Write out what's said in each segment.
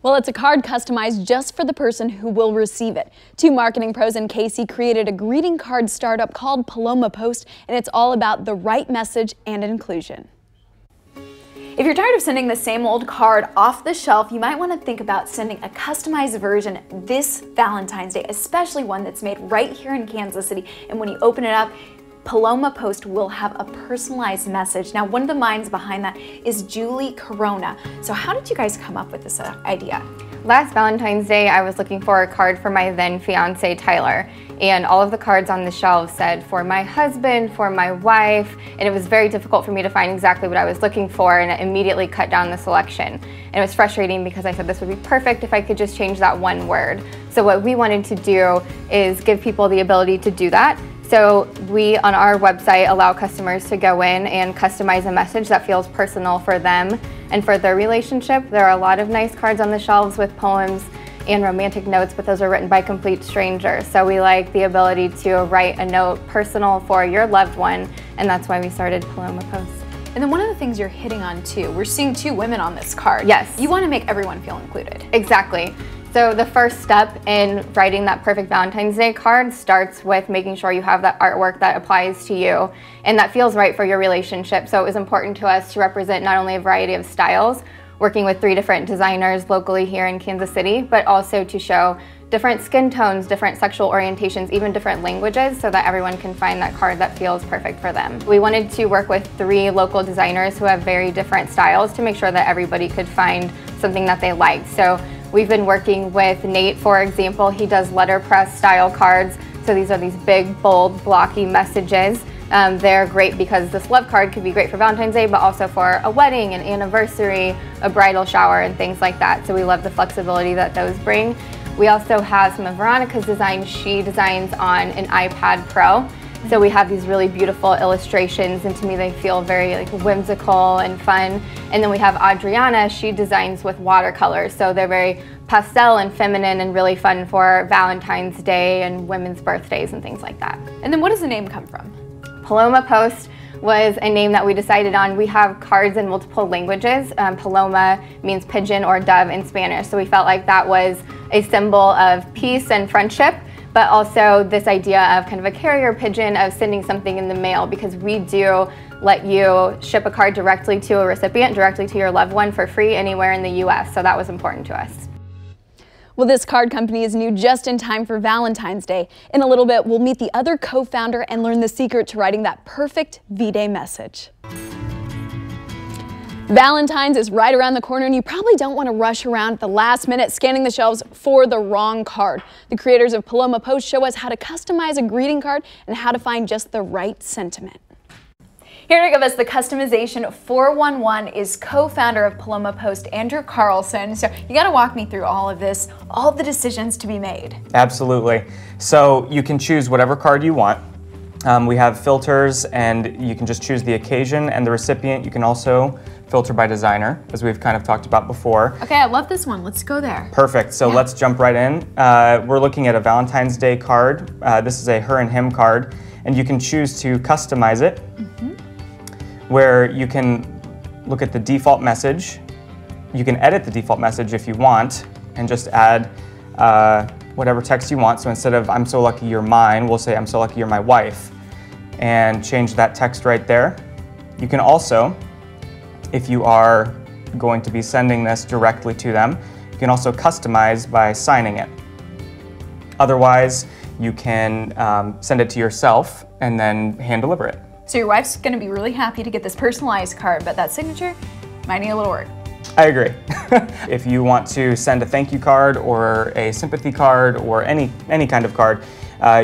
Well, it's a card customized just for the person who will receive it. Two marketing pros in Casey created a greeting card startup called Paloma Post, and it's all about the right message and inclusion. If you're tired of sending the same old card off the shelf, you might want to think about sending a customized version this Valentine's Day, especially one that's made right here in Kansas City. And when you open it up, Paloma Post will have a personalized message. Now, one of the minds behind that is Julie Corona. So how did you guys come up with this idea? Last Valentine's Day, I was looking for a card for my then fiance, Tyler. And all of the cards on the shelves said for my husband, for my wife, and it was very difficult for me to find exactly what I was looking for, and it immediately cut down the selection. And it was frustrating because I said this would be perfect if I could just change that one word. So what we wanted to do is give people the ability to do that. So we, on our website, allow customers to go in and customize a message that feels personal for them and for their relationship. There are a lot of nice cards on the shelves with poems and romantic notes, but those are written by complete strangers. So we like the ability to write a note personal for your loved one, and that's why we started Paloma Post. And then one of the things you're hitting on too, we're seeing two women on this card. Yes. You want to make everyone feel included. Exactly. So the first step in writing that perfect Valentine's Day card starts with making sure you have that artwork that applies to you and that feels right for your relationship. So it was important to us to represent not only a variety of styles, working with 3 different designers locally here in Kansas City, but also to show different skin tones, different sexual orientations, even different languages, so that everyone can find that card that feels perfect for them. We wanted to work with 3 local designers who have very different styles to make sure that everybody could find something that they liked. So we've been working with Nate, for example. He does letterpress style cards. So these are these big, bold, blocky messages. They're great because this love card could be great for Valentine's Day, but also for a wedding, an anniversary, a bridal shower, and things like that. So we love the flexibility that those bring. We also have some of Veronica's designs. She designs on an iPad Pro. So we have these really beautiful illustrations, and to me they feel very whimsical and fun. And then we have Adriana. She designs with watercolors, so they're very pastel and feminine and really fun for Valentine's Day and women's birthdays and things like that. And then what does the name come from? Paloma Post was a name that we decided on. We have cards in multiple languages. Paloma means pigeon or dove in Spanish, so we felt like that was a symbol of peace and friendship, but also this idea of kind of a carrier pigeon of sending something in the mail, because we do let you ship a card directly to a recipient, directly to your loved one for free anywhere in the US, so that was important to us. Well, this card company is new just in time for Valentine's Day. In a little bit, we'll meet the other co-founder and learn the secret to writing that perfect V-Day message. Valentine's is right around the corner, and you probably don't want to rush around at the last minute scanning the shelves for the wrong card. The creators of Paloma Post show us how to customize a greeting card and how to find just the right sentiment. Here to give us the customization 411 is co-founder of Paloma Post, Andrew Carlson. So you got to walk me through all of this, all the decisions to be made. Absolutely. So you can choose whatever card you want. We have filters, and you can just choose the occasion and the recipient. You can also filter by designer, as we've kind of talked about before. Okay, I love this one. Let's go there. Perfect. So let's jump right in. We're looking at a Valentine's Day card. This is a her and him card, and you can choose to customize it. Where you can look at the default message. You can edit the default message if you want and just add whatever text you want. So instead of "I'm so lucky you're mine," we'll say "I'm so lucky you're my wife," and change that text right there. You can also, if you are going to be sending this directly to them, you can also customize by signing it. Otherwise, you can send it to yourself and then hand deliver it. So your wife's going to be really happy to get this personalized card, but that signature might need a little work. I agree. If you want to send a thank you card or a sympathy card or any kind of card,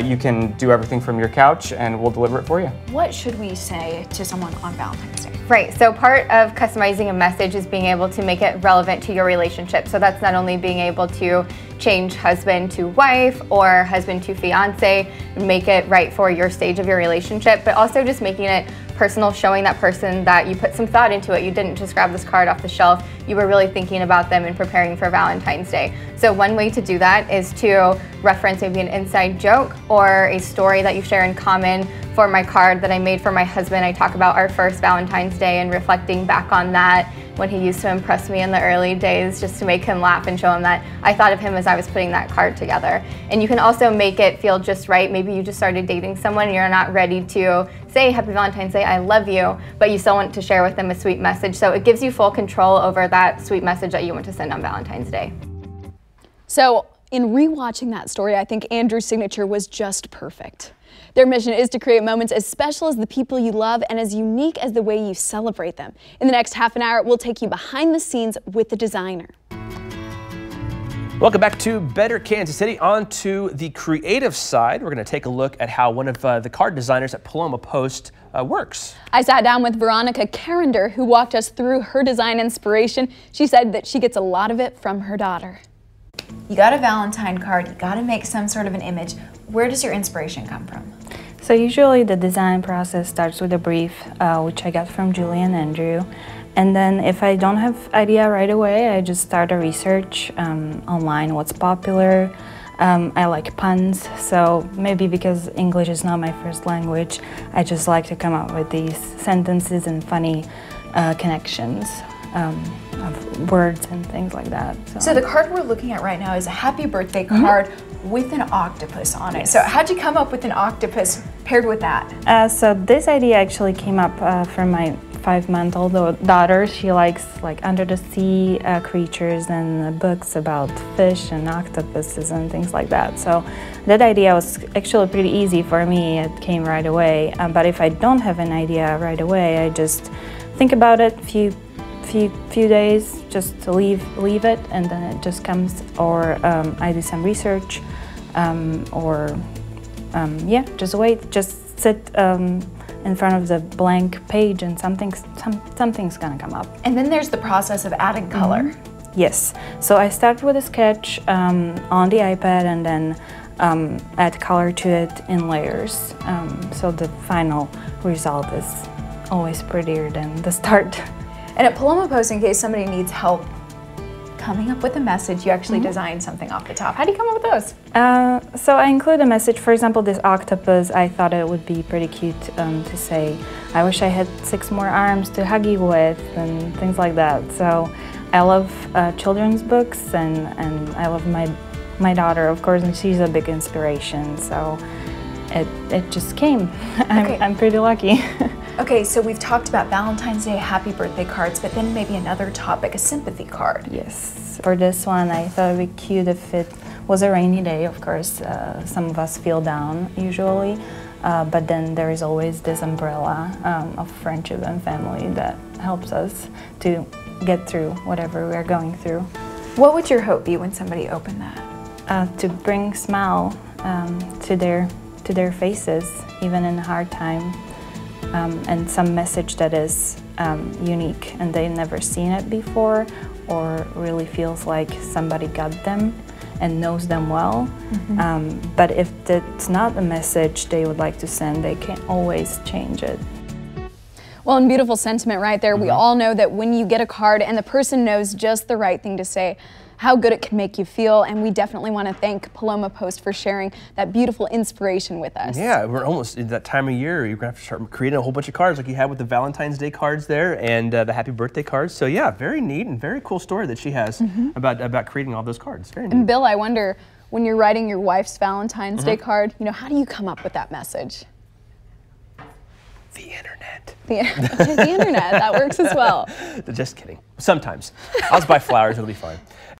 you can do everything from your couch and we'll deliver it for you. What should we say to someone on Valentine's Day? Right, so part of customizing a message is being able to make it relevant to your relationship. So that's not only being able to change husband to wife or husband to fiance, make it right for your stage of your relationship, but also just making it personal, showing that person that you put some thought into it. You didn't just grab this card off the shelf. You were really thinking about them and preparing for Valentine's Day. So one way to do that is to reference maybe an inside joke or a story that you share in common. For my card that I made for my husband, I talk about our first Valentine's Day and reflecting back on that, when he used to impress me in the early days, just to make him laugh and show him that I thought of him as I was putting that card together. And you can also make it feel just right. Maybe you just started dating someone and you're not ready to say Happy Valentine's Day, I love you, but you still want to share with them a sweet message. So it gives you full control over that sweet message that you want to send on Valentine's Day. So in rewatching that story, I think Andrew's signature was just perfect. Their mission is to create moments as special as the people you love and as unique as the way you celebrate them. In the next half an hour, we'll take you behind the scenes with the designer. Welcome back to Better Kansas City. On to the creative side. We're going to take a look at how one of the card designers at Paloma Post works. I sat down with Veronica Carrender, who walked us through her design inspiration. She said that she gets a lot of it from her daughter. You got a Valentine card, you got to make some sort of an image. Where does your inspiration come from? So usually the design process starts with a brief, which I got from Julie and Andrew. And then if I don't have idea right away, I just start a research online, what's popular. I like puns, so maybe because English is not my first language, I just like to come up with these sentences and funny connections of words and things like that. So the card we're looking at right now is a happy birthday card with an octopus on it. Yes. So how'd you come up with an octopus paired with that? So this idea actually came up from my 5-month-old daughter. She likes like under the sea creatures and books about fish and octopuses and things like that. So that idea was actually pretty easy for me. It came right away. But if I don't have an idea right away, I just think about it few days, just to leave it, and then it just comes. Or I do some research, yeah, just wait, just sit in front of the blank page and something's gonna come up. And then there's the process of adding color. Yes, so I start with a sketch on the iPad and then add color to it in layers. So the final result is always prettier than the start. And at Paloma Post, in case somebody needs help coming up with a message, you actually design something off the top. How do you come up with those? So I include a message. For example, this octopus, I thought it would be pretty cute to say, I wish I had 6 more arms to hug you with, and things like that. So I love children's books, and I love my daughter, of course, and she's a big inspiration. So it just came. I'm pretty lucky. Okay, so we've talked about Valentine's Day, happy birthday cards, but then maybe another topic, a sympathy card. Yes. For this one, I thought it'd be cute if it was a rainy day, of course. Some of us feel down usually, but then there is always this umbrella of friendship and family that helps us to get through whatever we're going through. What would your hope be when somebody opened that? To bring smile to their faces, even in a hard time. And some message that is unique and they've never seen it before, or really feels like somebody got them and knows them well. But if that's not a message they would like to send, they can always change it. Well, and beautiful sentiment right there. We all know that when you get a card and the person knows just the right thing to say, how good it can make you feel, and we definitely want to thank Paloma Post for sharing that beautiful inspiration with us. Yeah, we're almost in that time of year. You're going to have to start creating a whole bunch of cards like you had with the Valentine's Day cards there and the happy birthday cards. So yeah, very neat and very cool story that she has about creating all those cards. Very neat. And Bill, I wonder, when you're writing your wife's Valentine's Day card, you know, how do you come up with that message? The internet. The internet, that works as well. Just kidding. Sometimes. I'll just buy flowers, it'll be fine.